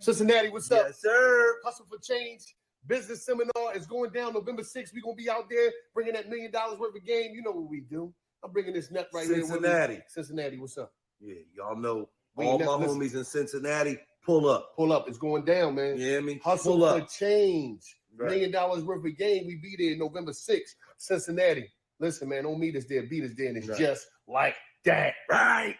Cincinnati, what's up? Yes, sir. Hustle for Change business seminar is going down November 6th. We're going to be out there bringing that $1 million worth of game. You know what we do. I'm bringing this nut right Cincinnati. here. Cincinnati, what's up? Yeah, y'all know all my homies in Cincinnati, pull up. Pull up. It's going down, man. You hear me? Hustle pull for up. Change. Right. $1 million worth of game. We be there November 6th. Cincinnati. Listen, man, don't meet us there. Beat us there. And it's just like that. Right.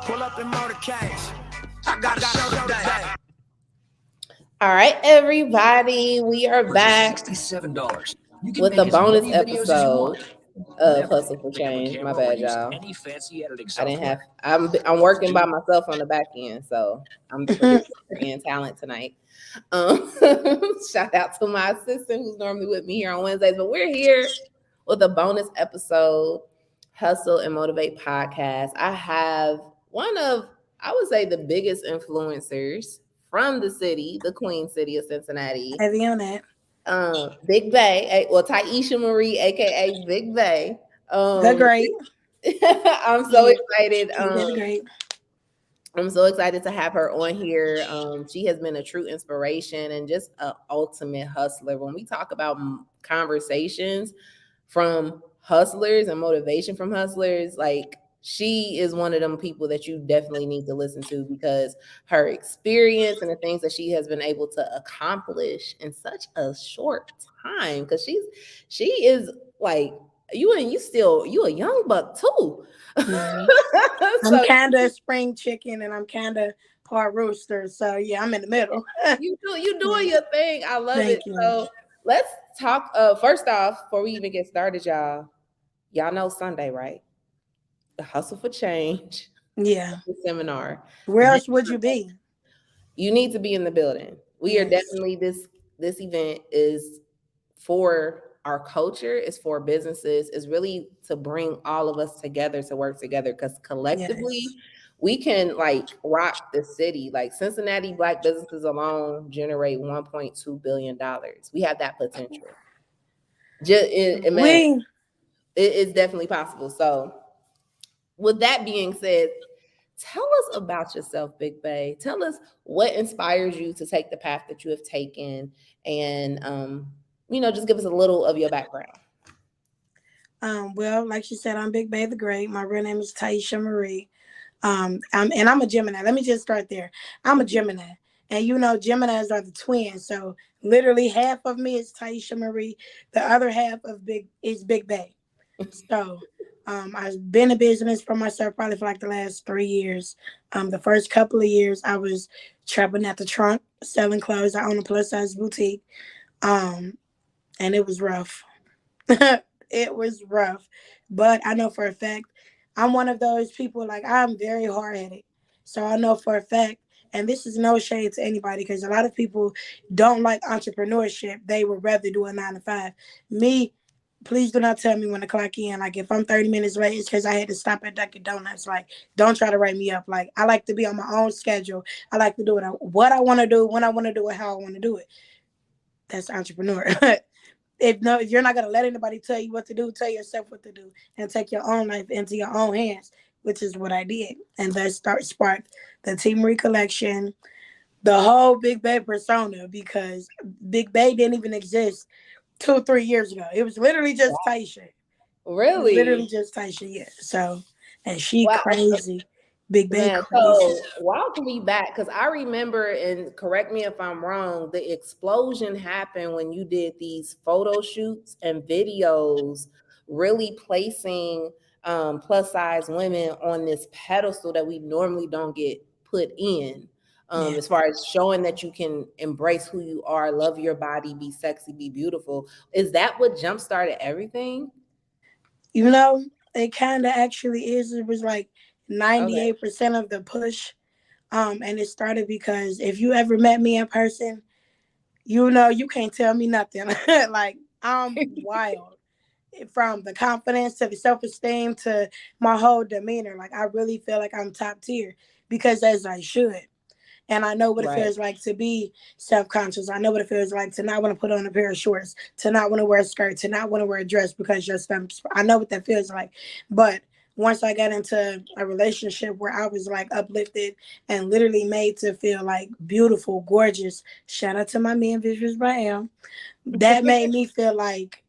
Pull up in motorcades. I got a show today. All right, everybody, we are back $67. with a bonus episode of Hustle for Change. My bad, y'all. I didn't have. I'm working by myself on the back end, so I'm in talent tonight. Shout out to my assistant who's normally with me here on Wednesdays, but we're here with a bonus episode, Hustle and Motivate podcast. I have one of, I would say, the biggest influencers from the city, the Queen City of Cincinnati. Heavy on that. Big Bay, well, Taisha Marie, aka Big Bay. The great. I'm so excited. The great. I'm so excited to have her on here. She has been a true inspiration and just an ultimate hustler. When we talk about conversations from hustlers and motivation from hustlers, like, she is one of them people that you definitely need to listen to because her experience and the things that she has been able to accomplish in such a short time. Because she is like you a young buck too. Mm-hmm. I'm kind of a spring chicken and I'm kind of part rooster. So yeah, I'm in the middle. you doing your thing. I love Thank it. you. So let's talk. First off, before we even get started, y'all know Sunday, right? The Hustle for Change. Yeah. Seminar. Where else would you be? You need to be in the building. We are definitely this event is for our culture, is for businesses, is really to bring all of us together to work together because collectively we can like rock the city. Like Cincinnati Black businesses alone generate $1.2 billion. We have that potential. It's definitely possible. So with that being said, tell us about yourself, Big Bay. Tell us what inspires you to take the path that you have taken and, just give us a little of your background. Well, like she said, I'm Big Bay the Great. My real name is Taisha Marie. I'm a Gemini. Let me just start there. I'm a Gemini. And Geminis are the twins. So literally half of me is Taisha Marie. The other half is Big Bay. So I've been in business for myself probably for like the last 3 years. The first couple of years I was trapping at the trunk, selling clothes. I own a plus size boutique. And it was rough. It was rough. But I know for a fact, I'm one of those people, like I'm very hard-headed. So I know for a fact, and this is no shade to anybody because a lot of people don't like entrepreneurship. They would rather do a 9-to-5. Me, please do not tell me when to clock in. Like, if I'm 30 minutes late, it's because I had to stop at Dunkin' Donuts. Like, don't try to write me up. Like, I like to be on my own schedule. I like to do it what I want to do, when I want to do it, how I want to do it. That's entrepreneur. If you're not going to let anybody tell you what to do, tell yourself what to do and take your own life into your own hands, which is what I did. And that sparked the Team Marie collection, the whole Big Bay persona, because Big Bay didn't even exist 2-3 years ago. It was literally just Taisha. Really? Literally just Taisha, yeah. So, and she crazy. Big Bay crazy. So walk me back, because I remember, and correct me if I'm wrong, the explosion happened when you did these photo shoots and videos, really placing plus size women on this pedestal that we normally don't get put in. As far as showing that you can embrace who you are, love your body, be sexy, be beautiful. Is that what jump started everything? It kind of actually is. It was like 98% of the push. And it started because if you ever met me in person, you can't tell me nothing. Like, I'm wild. From the confidence to the self-esteem to my whole demeanor. Like, I really feel like I'm top tier because as I should. And I know what it Right. feels like to be self-conscious. I know what it feels like to not want to put on a pair of shorts, to not want to wear a skirt, to not want to wear a dress because your stomach's. I know what that feels like. But once I got into a relationship where I was like uplifted and literally made to feel like beautiful, gorgeous, shout out to my man Visuals by M, that made me feel like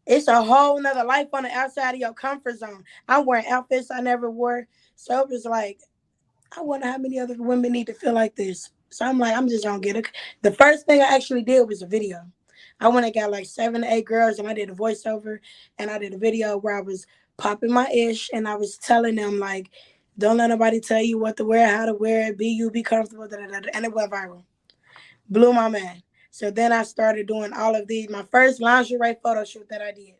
it's a whole nother life on the outside of your comfort zone. I'm wearing outfits I never wore. So it was like, I wonder how many other women need to feel like this. So I'm like, I'm just gonna get it. The first thing I actually did was a video. I went and got like 7 to 8 girls and I did a voiceover and I did a video where I was popping my ish and I was telling them like, don't let nobody tell you what to wear, how to wear it, be you, be comfortable, and it went viral. Blew my mind. So then I started doing all of these. My first lingerie photo shoot that I did.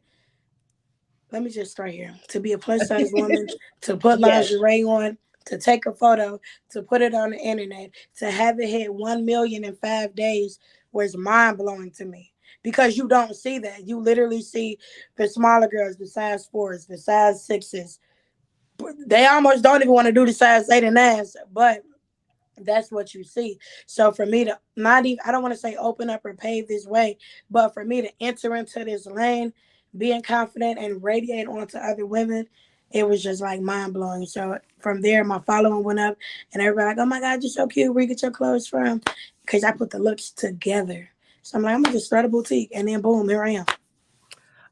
Let me just start here. To be a plus size woman, to put Yes. lingerie on, to take a photo, to put it on the internet, to have it hit 1 million in 5 days was mind blowing to me. Because you don't see that. You literally see the smaller girls, the size 4s, the size 6s. They almost don't even want to do the size 8 and 9s, but that's what you see. So for me to not even, I don't want to say open up or pave this way, but for me to enter into this lane, being confident and radiate onto other women, it was just like mind blowing. So from there, my following went up and everybody like, oh my God, you're so cute. Where you get your clothes from? Because I put the looks together. So I'm like, I'm going to just start a boutique. And then boom, here I am.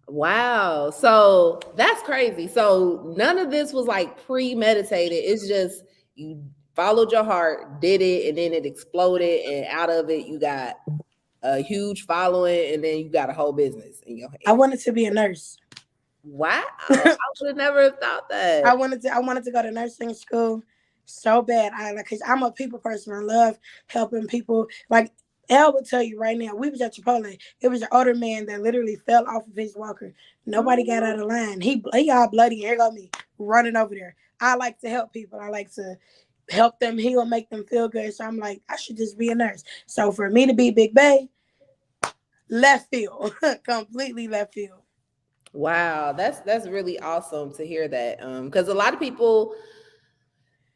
Wow. So that's crazy. So none of this was like premeditated. It's just you followed your heart, did it, and then it exploded. And out of it, you got a huge following, and then you got a whole business in your hand. I wanted to be a nurse. Wow. I would have never thought that. I wanted to go to nursing school so bad. Because I'm a people person. I love helping people. Like Elle will tell you right now, we was at Chipotle. It was an older man that literally fell off of his walker. Nobody got out of line. He all bloody. Here go me running over there. I like to help people. I like to help them heal, make them feel good. So I'm like, I should just be a nurse. So for me to be Big Bay, left field, completely left field. Wow, that's really awesome to hear that. Because a lot of people,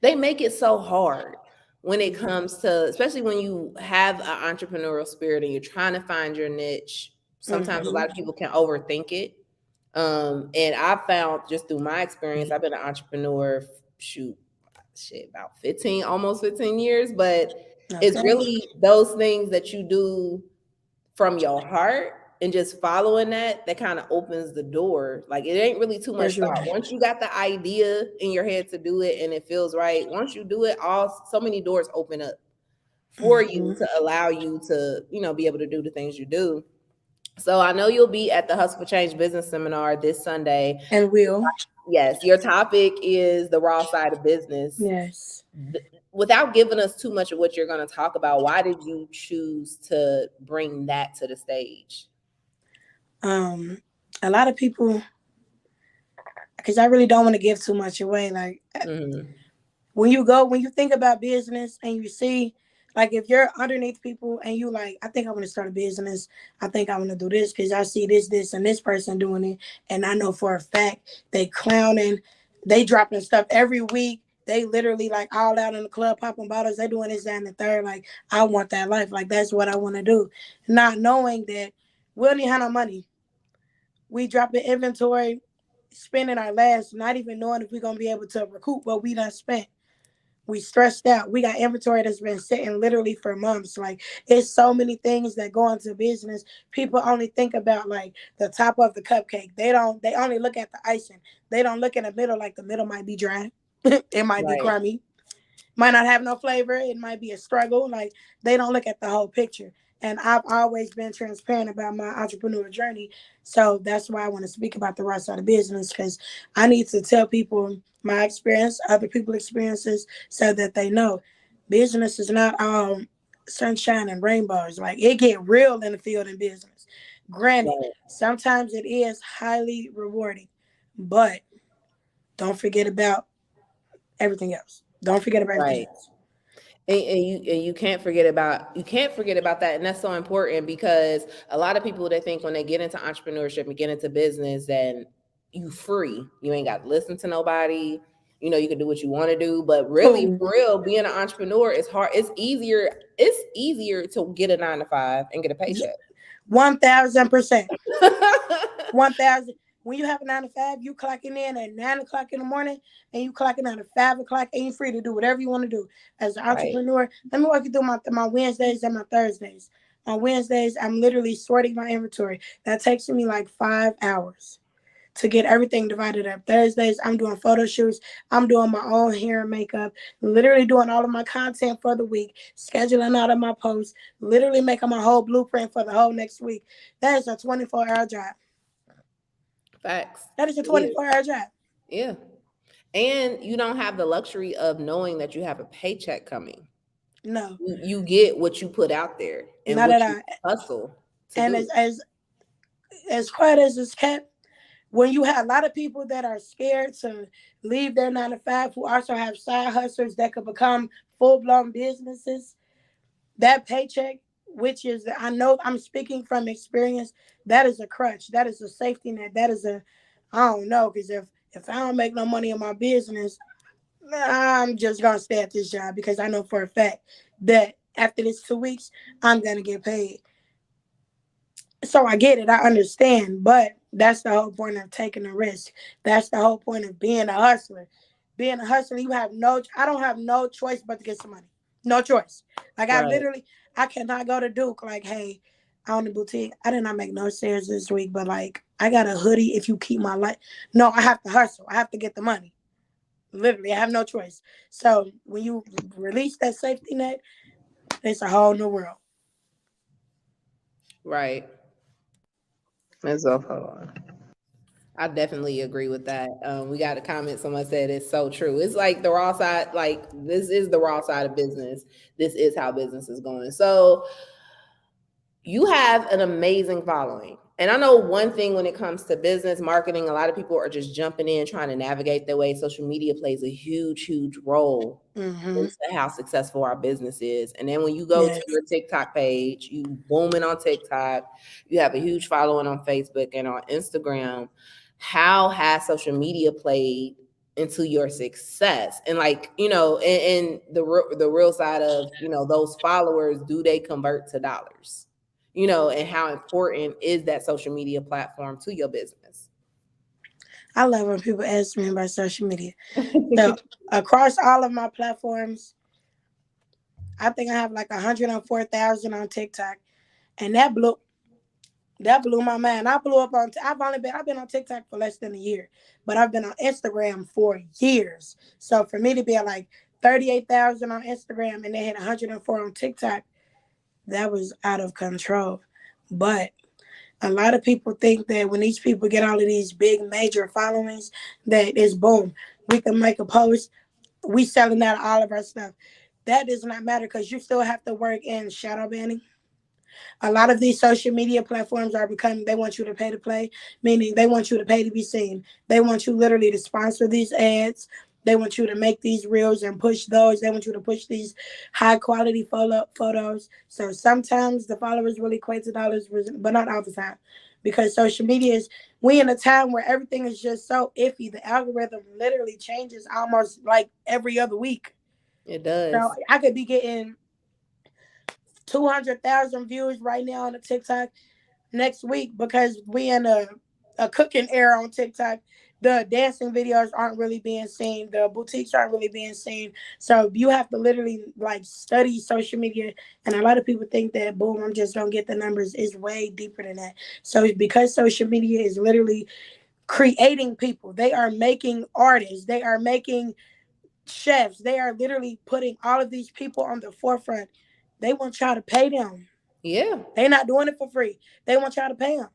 they make it so hard when it comes to, especially when you have an entrepreneurial spirit and you're trying to find your niche. Sometimes a lot of people can overthink it. And I found just through my experience, I've been an entrepreneur, about 15, almost 15 years, but it's really those things that you do from your heart and just following that kind of opens the door. Like it ain't really too much thought. Once you got the idea in your head to do it and it feels right, once you do it, so many doors open up for you to allow you to, be able to do the things you do. So I know you'll be at the Hustle for Change business seminar this Sunday. And will. Yes, your topic is the raw side of business. Yes. Without giving us too much of what you're going to talk about, why did you choose to bring that to the stage? A lot of people, because I really don't want to give too much away. Like when you think about business and you see, like if you're underneath people and you like, I think I want to start a business. I think I want to do this because I see this, and this person doing it. And I know for a fact they clowning, they dropping stuff every week. They literally like all out in the club, popping bottles. They doing this, that, and the third. Like, I want that life. Like, that's what I want to do. Not knowing that we don't even have no money. We dropping inventory, spending our last, not even knowing if we're going to be able to recoup what we done spent. We stressed out. We got inventory that's been sitting literally for months. Like, it's so many things that go into business. People only think about like the top of the cupcake. They only look at the icing. They don't look in the middle, like the middle might be dry. It might be crummy. Might not have no flavor. It might be a struggle. Like, they don't look at the whole picture. And I've always been transparent about my entrepreneurial journey. So that's why I want to speak about the right side of business, because I need to tell people my experience, other people's experiences, so that they know business is not all sunshine and rainbows. Like, it get real in the field in business. Granted, sometimes it is highly rewarding, but don't forget about everything else. Don't forget about everything else. And you can't forget about that. And that's so important, because a lot of people, they think when they get into entrepreneurship and get into business, then you free. You ain't got to listen to nobody. you know, you can do what you want to do. But really, Ooh. for real, being an entrepreneur is hard. It's easier to get a 9 to 5 and get a paycheck. 1,000%. 1,000. When you have a 9 to 5, you clocking in at 9 o'clock in the morning and you clocking out at 5 o'clock, and you're free to do whatever you want to do as an entrepreneur. Right. Let me walk you through my Wednesdays and my Thursdays. On Wednesdays, I'm literally sorting my inventory. That takes me like 5 hours to get everything divided up. Thursdays, I'm doing photo shoots. I'm doing my own hair and makeup, literally doing all of my content for the week, scheduling out of my posts, literally making my whole blueprint for the whole next week. That is a 24-hour job. Facts. That is a 24-hour job. Yeah. And you don't have the luxury of knowing that you have a paycheck coming. No. You get what you put out there and not what at you hustle. And as quiet as it's kept, when you have a lot of people that are scared to leave their 9 to 5, who also have side hustlers that could become full-blown businesses, that paycheck, which is, I know I'm speaking from experience, that is a crutch. That is a safety net. That is I don't know, because if I don't make no money in my business, I'm just going to stay at this job, because I know for a fact that after this 2 weeks, I'm going to get paid. So I get it. I understand. But that's the whole point of taking a risk. That's the whole point of being a hustler. Being a hustler, I don't have no choice but to get some money. No choice. Like, right. I cannot go to Duke like, hey, I own the boutique. I did not make no sales this week, but like, I got a hoodie if you keep my life. No, I have to hustle. I have to get the money. Literally, I have no choice. So when you release that safety net, it's a whole new world. Right. Hold on. I definitely agree with that. We got a comment. Someone said it's so true. It's like the raw side. Like, this is the raw side of business. This is how business is going. So you have an amazing following. And I know one thing when it comes to business marketing, a lot of people are just jumping in, trying to navigate their way. Social media plays a huge, huge role into how successful our business is. And then when you go to your TikTok page, you booming on TikTok, you have a huge following on Facebook and on Instagram. How has social media played into your success? And like, you know, and the real side of, you know, those followers, do they convert to dollars? You know, and how important is that social media platform to your business? I love when people ask me about social media. So across all of my platforms, I think I have like 104,000 on TikTok, and that blew my mind. I've been on TikTok for less than a year, but I've been on Instagram for years. So for me to be at like 38,000 on Instagram and they hit 104 on TikTok, that was out of control. But a lot of people think that when these people get all of these big major followings, that it's boom, we can make a post, we selling out all of our stuff. That does not matter, because you still have to work in shadow banning. A lot of these social media platforms they want you to pay to play, meaning they want you to pay to be seen. They want you literally to sponsor these ads. They want you to make these reels and push those. They want you to push these high quality photos. So sometimes the followers really equate to dollars, but not all the time. Because social media we in a time where everything is just so iffy. The algorithm literally changes almost like every other week. It does. So I could be getting 200,000 views right now on the TikTok next week, because we in a cooking era on TikTok. The dancing videos aren't really being seen. The boutiques aren't really being seen. So you have to literally like study social media. And a lot of people think that, boom, I'm just going to get the numbers. It's way deeper than that. So because social media is literally creating people, they are making artists, they are making chefs, they are literally putting all of these people on the forefront. They want y'all to pay them. Yeah. They're not doing it for free. They want y'all to pay them.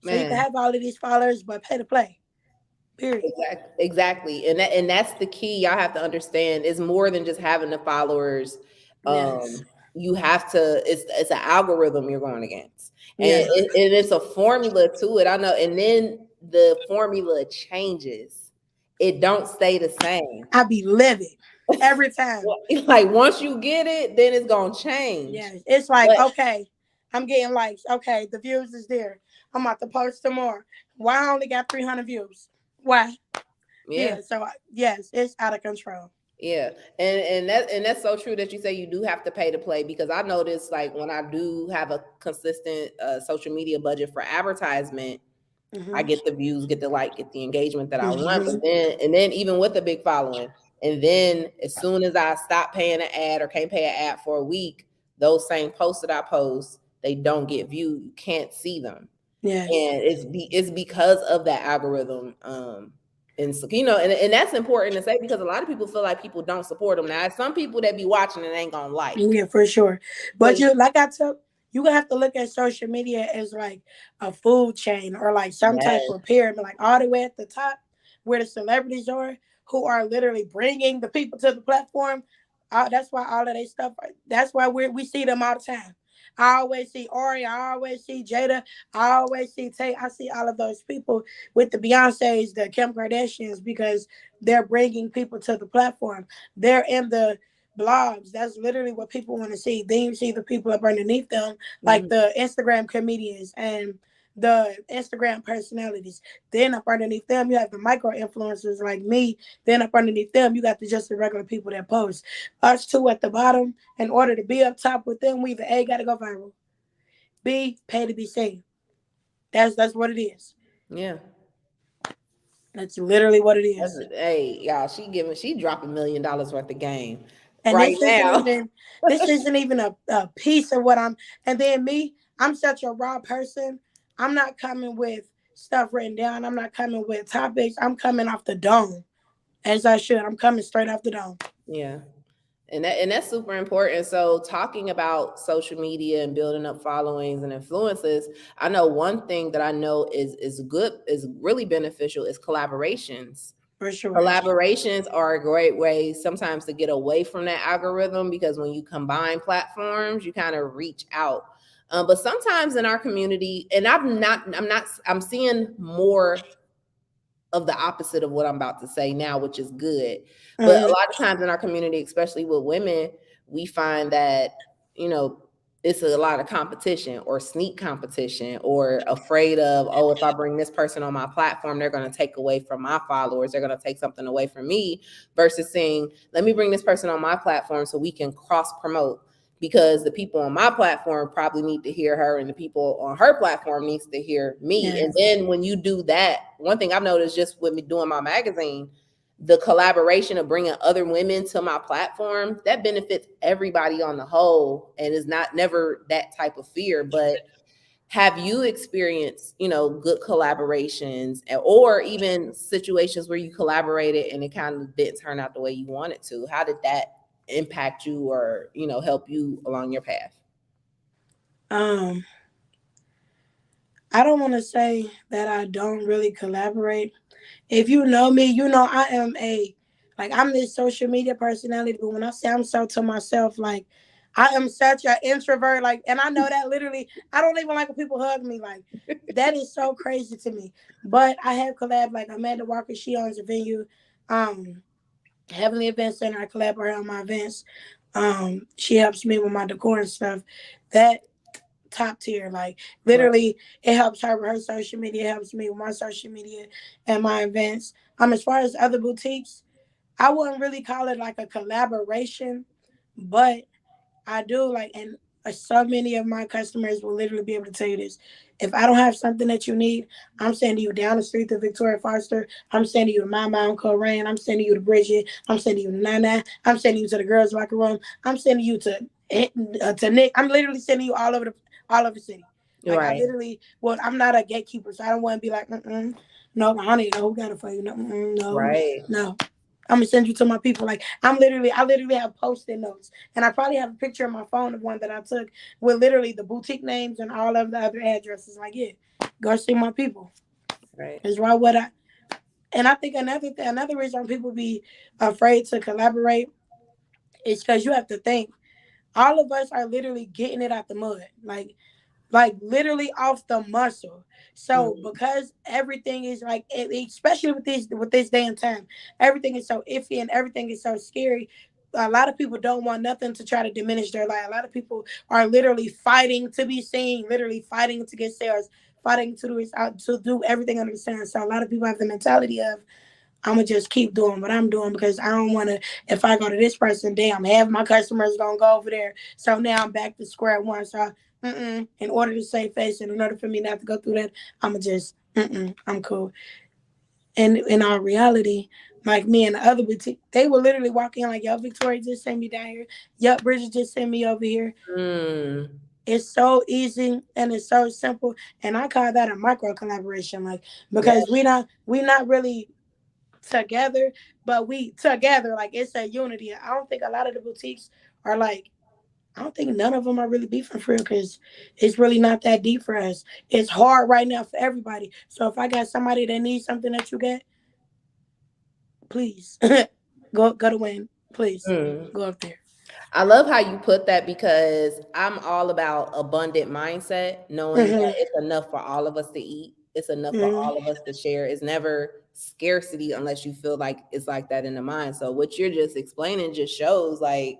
So you can have all of these followers, but pay to play. Period. Exactly. And that's the key. Y'all have to understand, it's more than just having the followers. Yes. You have to, it's an algorithm you're going against. And, and it's a formula to it. I know. And then the formula changes. It don't stay the same. I be livid every time. Like, once you get it, then it's going to change. Yes. It's like, okay, I'm getting likes. Okay, the views is there. I'm about to post some more. Why I only got 300 views? Why? Yeah. So yes, it's out of control. Yeah, and that's so true that you say you do have to pay to play, because I notice, like, when I do have a consistent social media budget for advertisement, I get the views, get the like, get the engagement that I want. But then even with a big following, and then as soon as I stop paying an ad or can't pay an ad for a week, those same posts that I post, they don't get viewed. You can't see them. Yeah, And it's because of that algorithm. And so, and that's important to say, because a lot of people feel like people don't support them. Now, some people that be watching and ain't gonna like. Yeah, for sure. But you, like I told you, gonna have to look at social media as like a food chain, or like some type of pyramid, like all the way at the top where the celebrities are, who are literally bringing the people to the platform. That's why all of their stuff. That's why we see them all the time. I always see Ari. I always see Jada. I always see Tay. I see all of those people with the Beyoncés, the Kim Kardashians, because they're bringing people to the platform. They're in the blogs. That's literally what people want to see. Then you see the people up underneath them, like the Instagram comedians and the Instagram personalities. Then up underneath them, you have the micro influencers like me. Then up underneath them, you got just the regular people that post. Us two at the bottom. In order to be up top with them, we either A, got to go viral, B, pay to be seen. That's what it is. Yeah. That's literally what it is. Hey, y'all, she dropping $1 million worth of game. And right this isn't even a piece of what I'm. And then me, I'm such a raw person. I'm not coming with stuff written down. I'm not coming with topics. I'm coming off the dome, as I should. I'm coming straight off the dome. Yeah. And that's super important. So talking about social media and building up followings and influences, I know one thing that I know is really beneficial is collaborations. For sure. Collaborations are a great way sometimes to get away from that algorithm, because when you combine platforms, you kind of reach out. But sometimes in our community, and I'm seeing more of the opposite of what I'm about to say now, which is good. But a lot of times in our community, especially with women, we find that, it's a lot of competition or sneak competition, or afraid of, if I bring this person on my platform, they're going to take away from my followers. They're going to take something away from me, versus saying, let me bring this person on my platform so we can cross promote, because the people on my platform probably need to hear her and the people on her platform needs to hear me. Yes. And then when you do that, one thing I've noticed just with me doing my magazine, the collaboration of bringing other women to my platform, that benefits everybody on the whole, and is never that type of fear. But have you experienced, good collaborations, or even situations where you collaborated and it kind of didn't turn out the way you wanted to? How did that impact you, or help you along your path? I don't want to say that I don't really collaborate. If you know me, I am I'm this social media personality, but when I say I'm so to myself, like, I am such an introvert, and I know that literally, I don't even like when people hug me, that is so crazy to me. But I have collabed, like Amanda Walker, she owns a venue, Heavenly Event Center. I collab with her on my events. She helps me with my decor and stuff. That top tier, literally, it helps her with her social media, it helps me with my social media and my events. As far as other boutiques, I wouldn't really call it like a collaboration, but I do and so many of my customers will literally be able to tell you this. If I don't have something that you need, I'm sending you down the street to Victoria Foster. I'm sending you to my mom, Corinne. I'm sending you to Bridget. I'm sending you to Nana. I'm sending you to the girls' locker room. I'm sending you to Nick. I'm literally sending you all over the city. Right. I literally, I'm not a gatekeeper, so I don't want to be like, no, I don't even know who got it for you. No, right. No. I'm gonna send you to my people. I literally have Post-it notes, and I probably have a picture on my phone of one that I took with literally the boutique names and all of the other addresses. Go see my people. Right. Is why and I think another reason people be afraid to collaborate is because you have to think all of us are literally getting it out the mud, literally off the muscle. So because everything is especially with this day and time, everything is so iffy and everything is so scary. A lot of people don't want nothing to try to diminish their life. A lot of people are literally fighting to be seen, literally fighting to get sales, fighting to do everything under the sun. So a lot of people have the mentality of, I'm gonna just keep doing what I'm doing because I don't want to. If I go to this person, damn, half my customers gonna go over there. So now I'm back to square one. So, in order to save face and in order for me not to go through that, I'm gonna just, I'm cool. And in our reality, like me and the other boutique, they will literally walk in like, yo, Victoria just sent me down here. Yup, Bridget just sent me over here. It's so easy and it's so simple. And I call that a micro collaboration, like because we not really together, but we together, like it's a unity. I don't think a lot of the boutiques are like, I don't think none of them are really beefing for real because it's really not that deep for us. It's hard right now for everybody. So if I got somebody that needs something that you get, please go to Win. Please go up there. I love how you put that because I'm all about abundant mindset, knowing that it's enough for all of us to eat. It's enough for all of us to share. It's never scarcity unless you feel like it's like that in the mind. So what you're just explaining just shows like,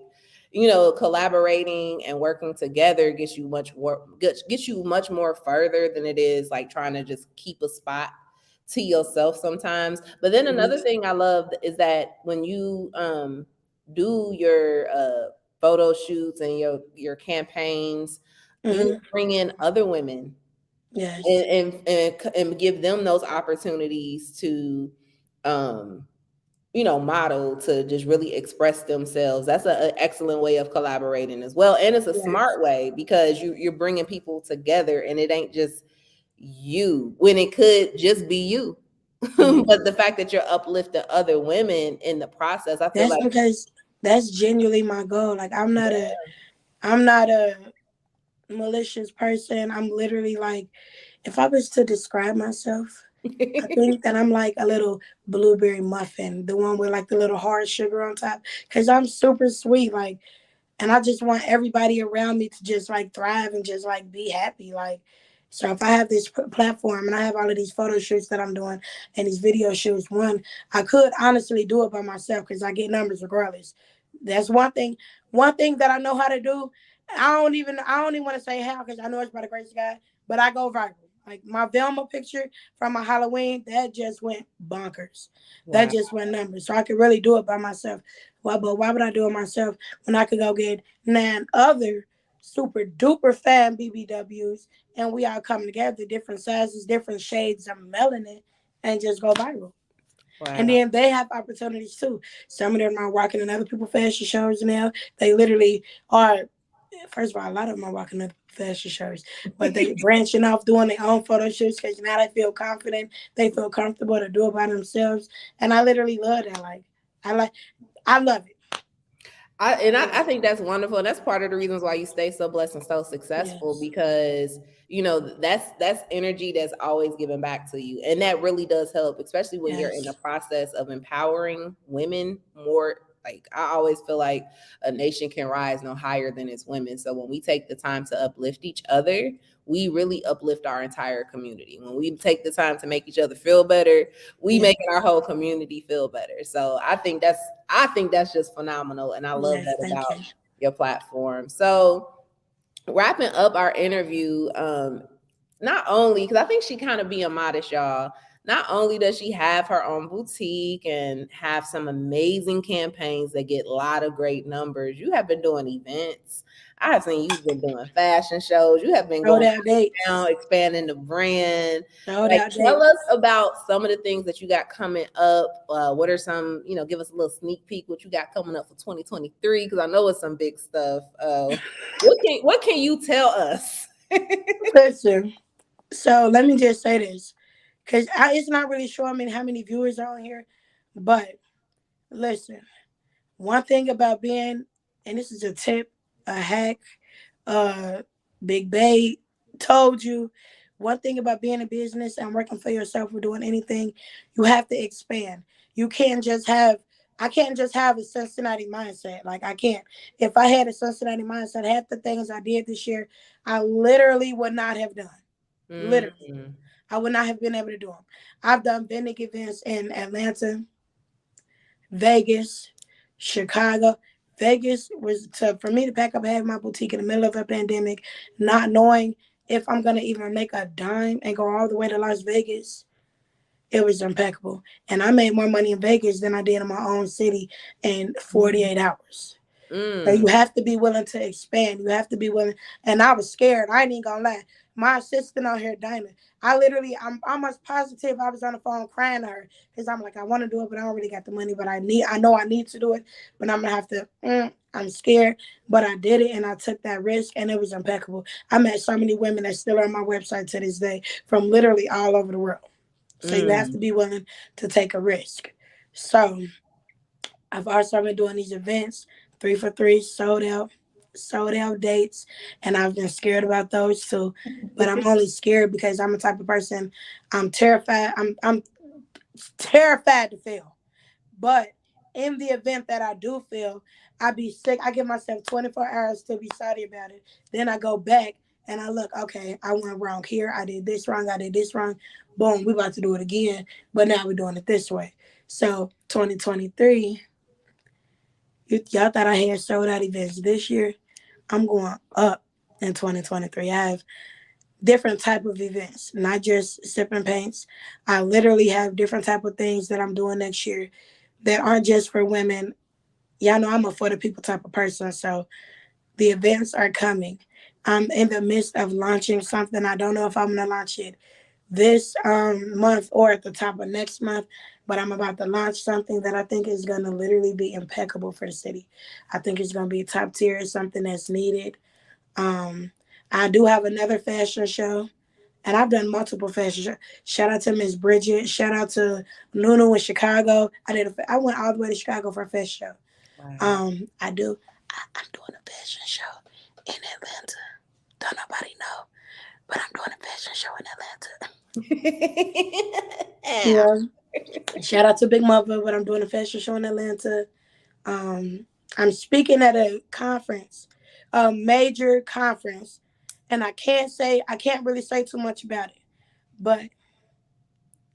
you know, collaborating and working together gets you much more further than it is like trying to just keep a spot to yourself sometimes. But then another thing I love is that when you do your photo shoots and your campaigns, you bring in other women, and give them those opportunities to you know, model, to just really express themselves. That's an excellent way of collaborating as well, and it's a smart way because you're bringing people together, and it ain't just you when it could just be you. But the fact that you're uplifting other women in the process, I feel that's like because that's genuinely my goal. Like I'm not a malicious person. I'm literally like, if I was to describe myself, I think that I'm like a little blueberry muffin, the one with like the little hard sugar on top, because I'm super sweet, like, and I just want everybody around me to just like thrive and just like be happy, like. So if I have this platform and I have all of these photo shoots that I'm doing and these video shoots, I could honestly do it by myself because I get numbers regardless. That's one thing. One thing that I know how to do. I don't even want to say how because I know it's by the grace of God, but I go viral. Like my Velma picture from my Halloween, that just went bonkers. Wow. That just went numbers. So I could really do it by myself. Well, but why would I do it myself when I could go get 9 other super duper fan BBWs and we all come together, different sizes, different shades of melanin, and just go viral. Wow. And then they have opportunities too. Some of them are walking in other people's fashion shows now. They literally are. First of all, a lot of them are walking up fashion shows, but they branching off doing their own photo shoots because now they feel confident, they feel comfortable to do it by themselves, and I literally love that. Like, I love it. I think that's wonderful, and that's part of the reasons why you stay so blessed and so successful because you know that's energy that's always given back to you, and that really does help, especially when you're in the process of empowering women more. Like I always feel like a nation can rise no higher than its women. So when we take the time to uplift each other, we really uplift our entire community. When we take the time to make each other feel better, we make our whole community feel better. So I think that's just phenomenal. And I love that about your platform. So wrapping up our interview, not only, because I think she kind of being modest, y'all. Not only does she have her own boutique and have some amazing campaigns that get a lot of great numbers, you have been doing events. I have seen you've been doing fashion shows. You have been going down, expanding the brand. Tell us about some of the things that you got coming up. What are some, give us a little sneak peek what you got coming up for 2023, because I know it's some big stuff. What can you tell us? Listen, so let me just say this. Because it's not really showing me how many viewers are on here. But listen, one thing about being, and this is a tip, a hack, Big Bay told you, one thing about being in business and working for yourself or doing anything, you have to expand. You can't just have, I can't just have a Cincinnati mindset. Like I can't. If I had a Cincinnati mindset, half the things I did this year, I literally would not have done. Literally. I would not have been able to do them. I've done vending events in Atlanta, Vegas, Chicago. Vegas was for me to pack up and have my boutique in the middle of a pandemic, not knowing if I'm going to even make a dime and go all the way to Las Vegas. it was impeccable. And I made more money in Vegas than I did in my own city in 48 hours. So you have to be willing to expand. You have to be willing. And I was scared. I ain't even gonna lie. My assistant out here, Dinah, I'm almost positive I was on the phone crying to her because I'm like, I want to do it, but I don't really got the money. But I know I need to do it, but I'm gonna have to. I'm scared, but I did it and I took that risk and it was impeccable. I met so many women that still are on my website to this day from literally all over the world. So you have to be willing to take a risk. So I've also been doing these events, 3 for 3, sold out dates, and I've been scared about those too. But I'm only scared because I'm the type of person, I'm terrified. I'm terrified to fail. But in the event that I do fail, I be sick. I give myself 24 hours to be sorry about it. Then I go back and I look, okay, I went wrong here. I did this wrong. I did this wrong. Boom, we about to do it again. But now we're doing it this way. So 2023, y'all thought I had sold out events this year. I'm going up in 2023. I have different type of events, not just sipping paints. I literally have different type of things that I'm doing next year that aren't just for women. Y'all know I'm a for the people type of person, so the events are coming. I'm in the midst of launching something. I don't know if I'm gonna launch it this month or at the top of next month, but I'm about to launch something that I think is gonna literally be impeccable for the city. I think it's gonna be top tier, something that's needed. I do have another fashion show. And I've done multiple fashion shows. Shout out to Miss Bridget. Shout out to Nunu in Chicago. I went all the way to Chicago for a fashion show. Wow. I'm doing a fashion show in Atlanta. Don't nobody know, but I'm doing a fashion show in Atlanta. Yeah. Shout out to Big Mother, but I'm doing a fashion show in Atlanta. I'm speaking at a conference, a major conference. And I can't really say too much about it, but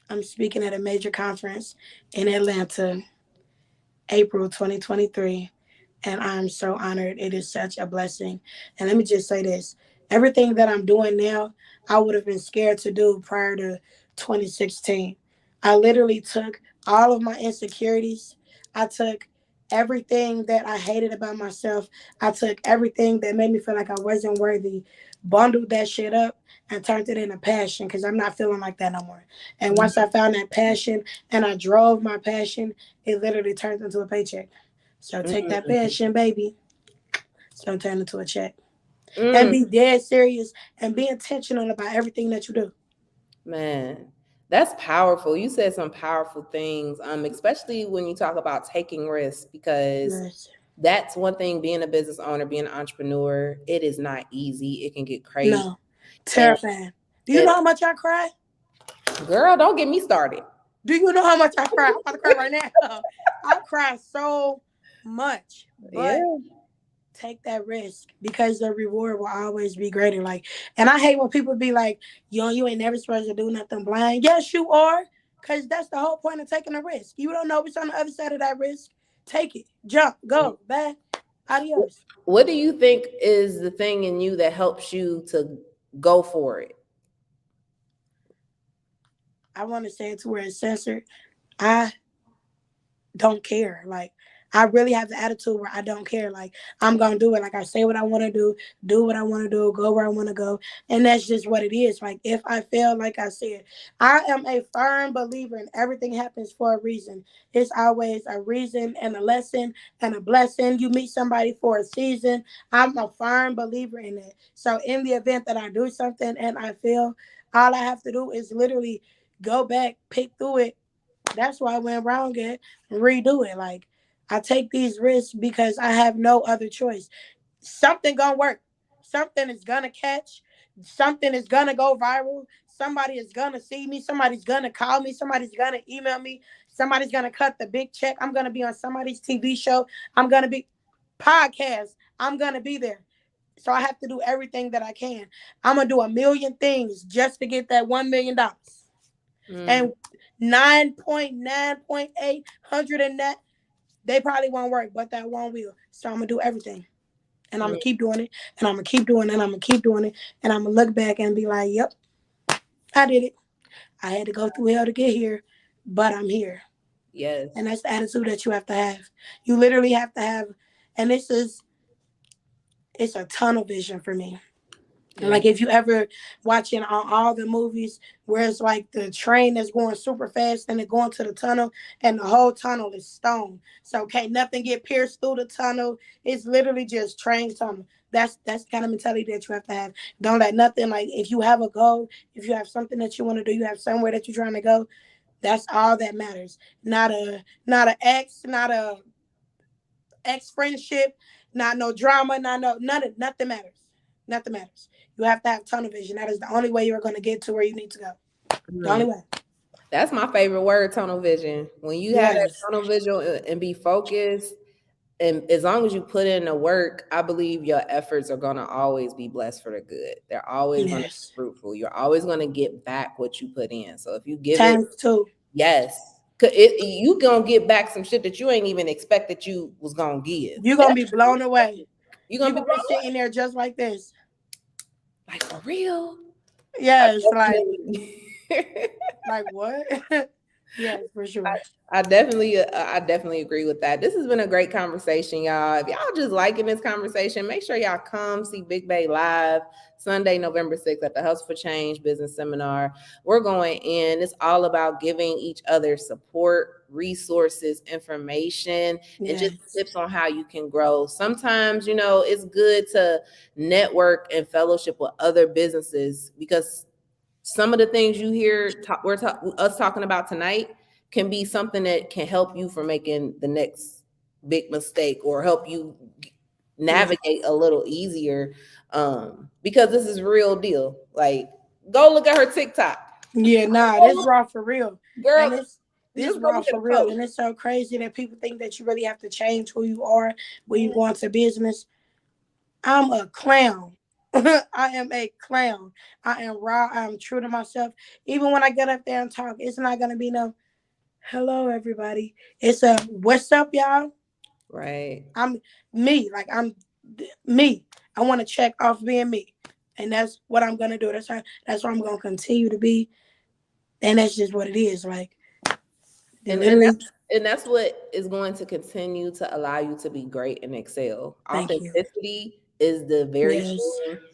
I'm speaking at a major conference in Atlanta, April 2023, and I'm so honored. It is such a blessing. And let me just say this, everything that I'm doing now, I would have been scared to do prior to 2016. I literally took all of my insecurities. I took everything that I hated about myself. I took everything that made me feel like I wasn't worthy, bundled that shit up and turned it into passion because I'm not feeling like that no more. And once I found that passion and I drove my passion, it literally turned into a paycheck. So take that passion, baby. It's going to turn into a check. And be dead serious and be intentional about everything that you do. Man, that's powerful. You said some powerful things, especially when you talk about taking risks, because that's one thing, being a business owner, being an entrepreneur, it is not easy. It can get crazy. No, terrifying. Do you know how much I cry? Girl, don't get me started. Do you know how much I cry? I'm about to cry right now. I cry so much. But take that risk because the reward will always be greater. And I hate when people be like, yo, you ain't never supposed to do nothing blind. Yes, you are. Because that's the whole point of taking a risk. You don't know what's on the other side of that risk. Take it. Jump. Go. Bye. Adios. What do you think is the thing in you that helps you to go for it? I want to say it to where it's censored. I don't care. I really have the attitude where I don't care. I'm going to do it. I say what I want to do what I want to do, go where I want to go. And that's just what it is. If I fail, like I said, I am a firm believer in everything happens for a reason. It's always a reason and a lesson and a blessing. You meet somebody for a season. I'm a firm believer in it. So in the event that I do something and I fail, all I have to do is literally go back, pick through it. That's why I went wrong at, redo it. I take these risks because I have no other choice. Something gonna work. Something is gonna catch. Something is gonna go viral. Somebody is gonna see me. Somebody's gonna call me. Somebody's gonna email me. Somebody's gonna cut the big check. I'm gonna be on somebody's TV show. I'm gonna be podcast. I'm gonna be there. So I have to do everything that I can. I'm gonna do a million things just to get that $1 million. And 9.9.8 hundred in that. They probably won't work, but that one will. So I'm going to do everything. And I'm going to keep doing it. And I'm going to keep doing it. And I'm going to keep doing it. And I'm going to look back and be like, yep, I did it. I had to go through hell to get here, but I'm here. Yes. And that's the attitude that you have to have. You literally have to have, and it's a tunnel vision for me. Yeah. Like if you ever watching all the movies where it's like the train is going super fast and it going to the tunnel and the whole tunnel is stone. So can't nothing get pierced through the tunnel. It's literally just train tunnel. That's the kind of mentality that you have to have. Don't let nothing, like if you have a goal, if you have something that you want to do, you have somewhere that you're trying to go, that's all that matters. Not a ex friendship, not no drama, nothing matters. Nothing matters. You have to have tunnel vision. That is the only way you're going to get to where you need to go. The only way. That's my favorite word, tunnel vision. When you have that tunnel vision and be focused, and as long as you put in the work, I believe your efforts are going to always be blessed for the good. They're always going to be fruitful. You're always going to get back what you put in. So if you give times two. Yes. You going to get back some shit that you ain't even expect that you was going to give. You're going to be blown away. You're going to be sitting there just like this. Like, for real? Yes, like what? Yes, for sure. I definitely agree with that. This has been a great conversation, y'all. If y'all just liking this conversation, make sure y'all come see Big Bay live Sunday, November 6th at the Hustle for Change Business Seminar. We're going in. It's all about giving each other support, resources, information, and just tips on how you can grow. Sometimes, it's good to network and fellowship with other businesses, because some of the things you hear us talking about tonight can be something that can help you from making the next big mistake or help you navigate a little easier, because this is real deal. Like, go look at her TikTok. Yeah, this raw for real. Girl, this raw for real. And it's so crazy that people think that you really have to change who you are when you go into business. I'm a clown. I am a clown. I am raw. I am true to myself. Even when I get up there and talk, it's not going to be no, hello, everybody. It's a, what's up, y'all? Right. I'm me. Like, I'm me. I want to check off being me. And that's what I'm going to do. That's what I'm going to continue to be. And that's just what it is. Like, and that's what is going to continue to allow you to be great and excel. Authenticity is the very thing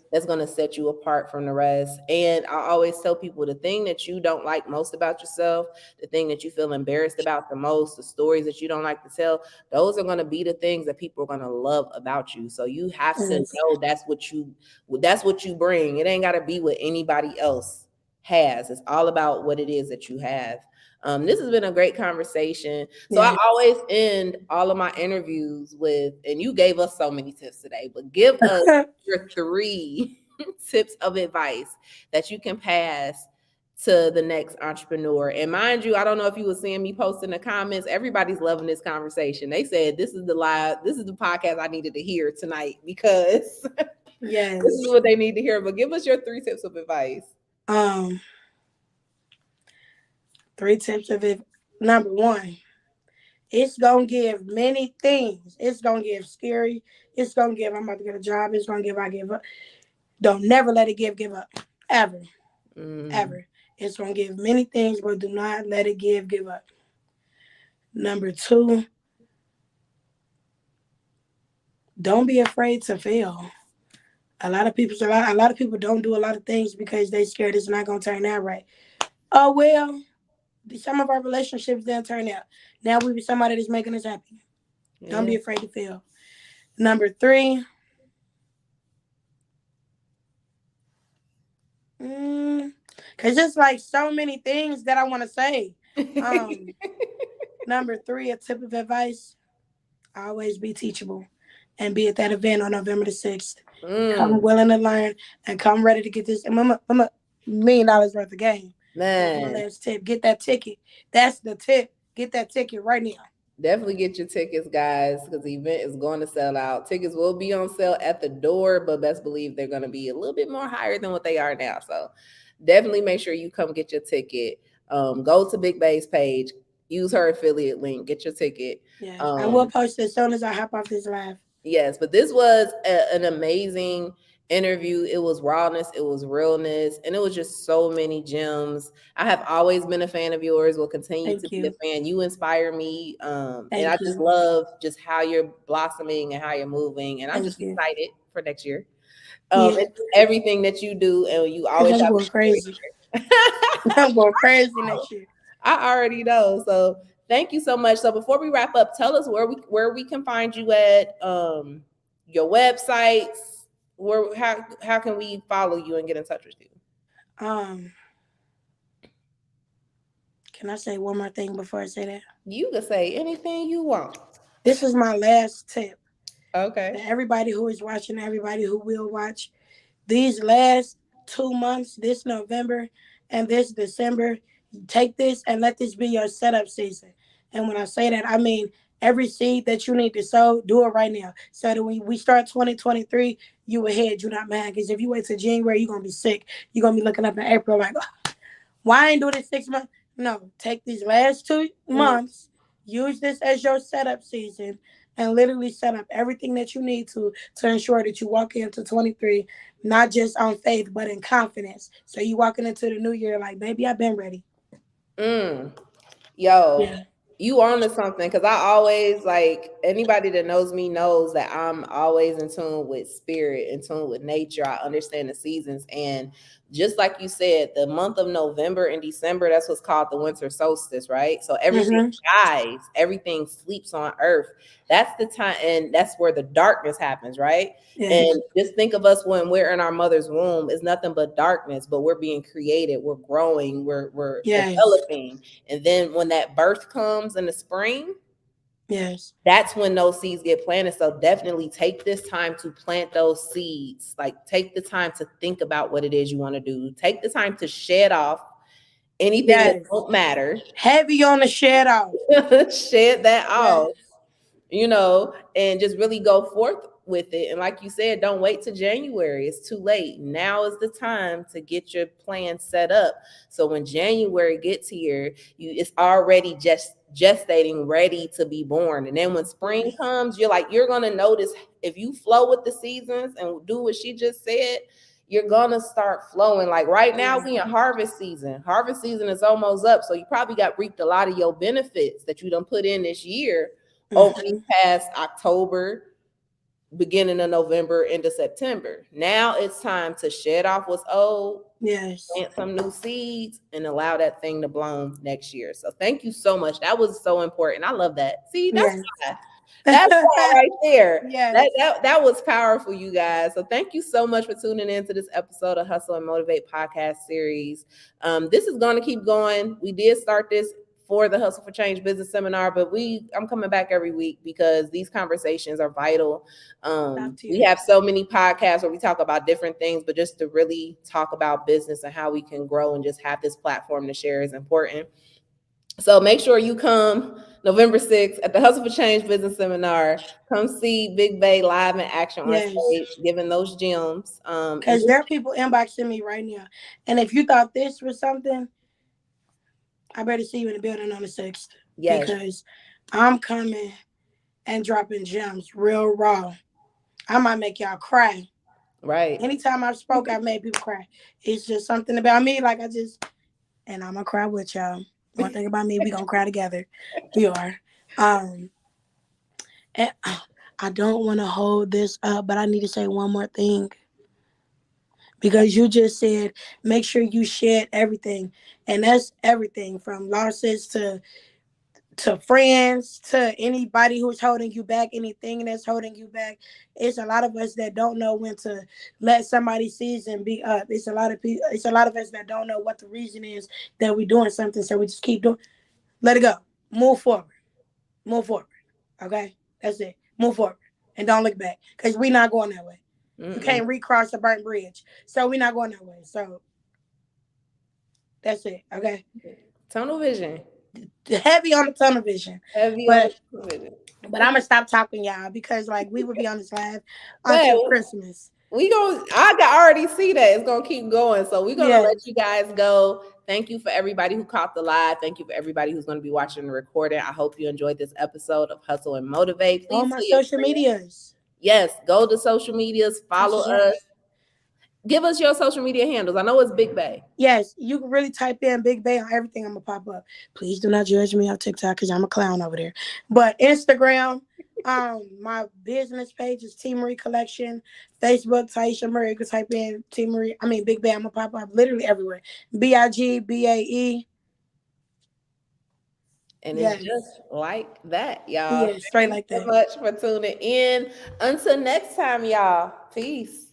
that's going to set you apart from the rest. And I always tell people, the thing that you don't like most about yourself, the thing that you feel embarrassed about the most, the stories that you don't like to tell, those are going to be the things that people are going to love about you. So you have to know that's what you bring. It ain't got to be what anybody else has. It's all about what it is that you have. This has been a great conversation. So I always end all of my interviews with, and you gave us so many tips today, but give us your 3 tips of advice that you can pass to the next entrepreneur. And mind you, I don't know if you were seeing me post in the comments, everybody's loving this conversation. They said, this is the podcast I needed to hear tonight, because this is what they need to hear. But give us your 3 tips of advice. 3 tips of it. Number 1, it's going to give many things. It's going to give scary. It's going to give, I'm about to get a job. It's going to give, I give up. Don't never let it give up. Ever. Ever. It's going to give many things, but do not let it give up. Number 2, don't be afraid to fail. A lot of people don't do a lot of things because they're scared it's not going to turn out right. Oh, well, some of our relationships didn't turn out. Now we be somebody that's making us happy. Don't be afraid to fail. Number 3, because it's like so many things that I want to say. Number 3, a tip of advice: always be teachable and be at that event on November the 6th. Come willing to learn and come ready to get this $1 million worth of game. Man, last tip: get that ticket. That's the tip. Get that ticket right now. Definitely get your tickets, guys, because the event is going to sell out. Tickets will be on sale at the door, but best believe they're going to be a little bit more higher than what they are now. So definitely make sure you come get your ticket. Go to Big Bay's page, use her affiliate link, get your ticket. Yeah, I will post it as soon as I hop off this live. Yes, but this was an amazing interview. It was rawness, it was realness, and it was just so many gems. I have always been a fan of yours, will continue Thank to you. be a fan. You inspire me. And Thank I just you. love just how you're blossoming and how you're moving. And I'm Thank just you. excited for next year. Yeah. And everything that you do, and you always I'm have going crazy. I'm going crazy next year. I already know. So thank you so much. So before we wrap up, tell us where we can find you at, your websites, how can we follow you and get in touch with you? Can I say one more thing before I say that? You can say anything you want. This is my last tip. Okay. To everybody who is watching, everybody who will watch, these last 2 months, this November and this December, take this and let this be your setup season. And when I say that, I mean every seed that you need to sow, do it right now. So that when we start 2023, you ahead, you're not mad. Because if you wait till January, you're going to be sick. You're going to be looking up in April like, why I ain't do this 6 months? No, take these last 2 months, use this as your setup season, and literally set up everything that you need to ensure that you walk into 23, not just on faith, but in confidence. So you walking into the new year like, baby, I've been ready. Yo, Yeah. you on to something, because I always, like, anybody that knows me knows that I'm always in tune with spirit, in tune with nature. I understand the seasons, and just like you said, the month of November and December, that's what's called the winter solstice, right? So everything dies, everything sleeps on earth. That's the time, and that's where the darkness happens, right? Yes. And just think of us when we're in our mother's womb, it's nothing but darkness, but we're being created, we're growing, we're developing. And then when that birth comes in the spring, yes, that's when those seeds get planted. So definitely take this time to plant those seeds. Like, take the time to think about what it is you want to do. Take the time to shed off anything that don't matter. Heavy on the shed off. Shed that off, and just really go forth with it. And like you said, don't wait till January. It's too late. Now is the time to get your plan set up. So when January gets here, it's already just gestating, ready to be born. And then when spring comes, you're going to notice, if you flow with the seasons and do what she just said, you're going to start flowing. Like right now, we in harvest season. Harvest season is almost up. So you probably reaped a lot of your benefits that you done put in this year over the past October, beginning of November into September. Now it's time to shed off what's old, plant some new seeds, and allow that thing to bloom next year. So thank you so much. That was so important. I love that. See, that's why right there. That was powerful, you guys. So thank you so much for tuning in to this episode of Hustle and Motivate podcast series. This is going to keep going. We did start this for the Hustle for Change business seminar, but I'm coming back every week because these conversations are vital. We have so many podcasts where we talk about different things, but just to really talk about business and how we can grow and just have this platform to share is important. So make sure you come November 6th at the Hustle for Change business seminar. Come see Big Bay live in action on stage, giving those gems. Because there are people inboxing me right now. And if you thought this was something, I better see you in the building on the 6th. Yes. Because I'm coming and dropping gems real raw. I might make y'all cry. Right. Anytime I've spoke, I've made people cry. It's just something about me. And I'm going to cry with y'all. One thing about me, we going to cry together. We are. And I don't want to hold this up, but I need to say one more thing. Because you just said, make sure you shed everything. And that's everything from losses to friends, to anybody who's holding you back, anything that's holding you back. It's a lot of us that don't know when to let somebody's season be up. It's a lot of us that don't know what the reason is that we're doing something. So we just keep doing. Let it go. Move forward. Okay? That's it. Move forward. And don't look back. Because we're not going that way. You can't recross the burnt bridge. So we're not going that way. So that's it. Okay. Tunnel vision. Heavy on the tunnel vision. But I'm gonna stop talking, y'all, because we would be on this live until Christmas. I already see that it's gonna keep going. So we're gonna let you guys go. Thank you for everybody who caught the live. Thank you for everybody who's going to be watching the recording. I hope you enjoyed this episode of Hustle and Motivate. Please on my social medias. Yes, go to social medias, follow us. Give us your social media handles. I know it's Big Bay. Yes, you can really type in Big Bay on everything. I'm gonna pop up. Please do not judge me on TikTok because I'm a clown over there. But Instagram, my business page is T Marie Collection. Facebook, Taisha Marie. You can type in T Marie. Big Bay. I'm gonna pop up literally everywhere. BIGBAE. And Yes. it's just like that, y'all. Yeah, straight like Thank that. you so much for tuning in. Until next time, y'all. Peace.